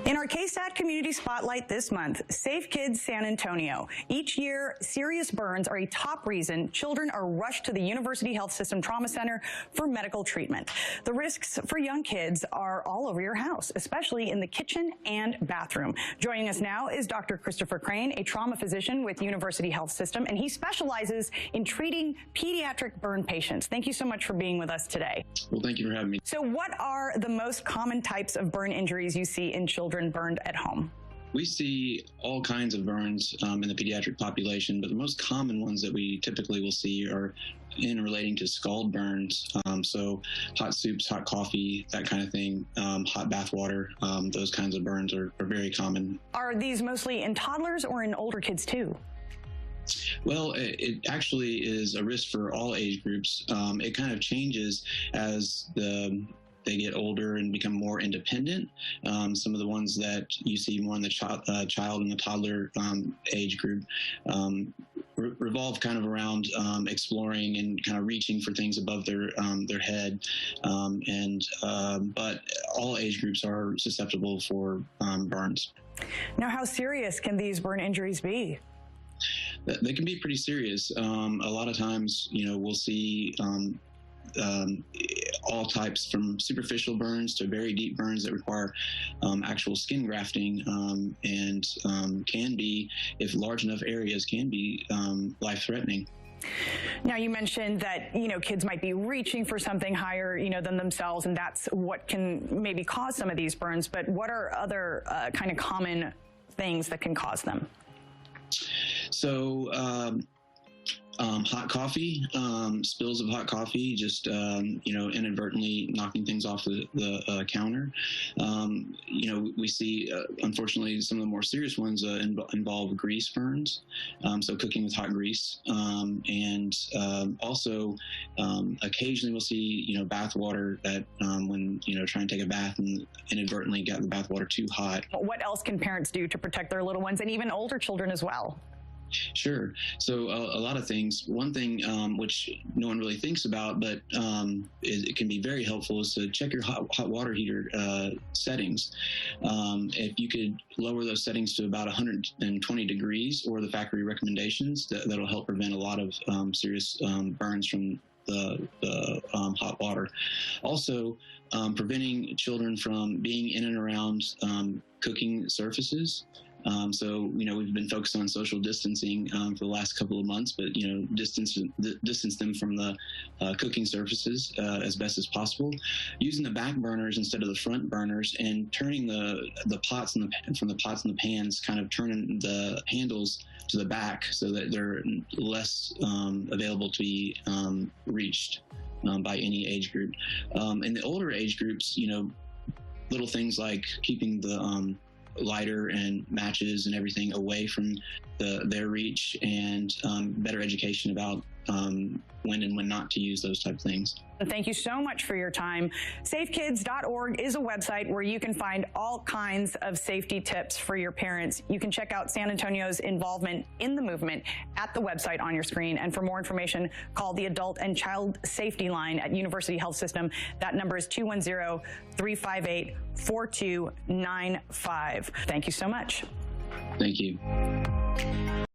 In our KSAT Community Spotlight this month, Safe Kids San Antonio. Each year, serious burns are a top reason children are rushed to the University Health System Trauma Center for medical treatment. The risks for young kids are all over your house, especially in the kitchen and bathroom. Joining us now is Dr. Christopher Crane, a trauma physician with University Health System, and he specializes in treating pediatric burn patients. Thank you so much for being with us today. Well, thank you for having me. So what are the most common types of burn injuries you see in children burned at home? We see all kinds of burns in the pediatric population, but the most common ones that we typically will see are in relating to scald burns. So hot soups, hot coffee, that kind of thing, hot bath water, those kinds of burns are very common. Are these mostly in toddlers or in older kids too? Well, it actually is a risk for all age groups. It kind of changes as they get older and become more independent. Some of the ones that you see more in the child and the toddler age group revolve kind of around exploring and kind of reaching for things above their head. But all age groups are susceptible for burns. Now, how serious can these burn injuries be? They can be pretty serious. A lot of times, we'll see all types from superficial burns to very deep burns that require actual skin grafting and can be, if large enough areas, can be life-threatening. Now, you mentioned that, kids might be reaching for something higher, than themselves, and that's what can maybe cause some of these burns. But what are other kind of common things that can cause them? So, hot coffee, spills of hot coffee, just, inadvertently knocking things off the counter. We see, unfortunately, some of the more serious ones involve grease burns, so cooking with hot grease. Also, occasionally we'll see, bath water that when, trying to take a bath and inadvertently got the bath water too hot. What else can parents do to protect their little ones and even older children as well? Sure. So a lot of things. One thing which no one really thinks about, but it can be very helpful, is to check your hot water heater settings. If you could lower those settings to about 120 degrees or the factory recommendations, that'll help prevent a lot of serious burns from the hot water. Also, preventing children from being in and around cooking surfaces. So, we've been focused on social distancing for the last couple of months, but, distance them from the cooking surfaces as best as possible. Using the back burners instead of the front burners, and turning the pots and from the pots and the pans, kind of turning the handles to the back so that they're less available to be reached by any age group. In the older age groups, little things like keeping the lighter and matches and everything away from their reach, and better education about when and when not to use those type of things. Thank you so much for your time. Safekids.org is a website where you can find all kinds of safety tips for your parents. You can check out San Antonio's involvement in the movement at the website on your screen. And for more information, call the Adult and Child Safety Line at University Health System. That number is 210-358-4295. Thank you so much. Thank you.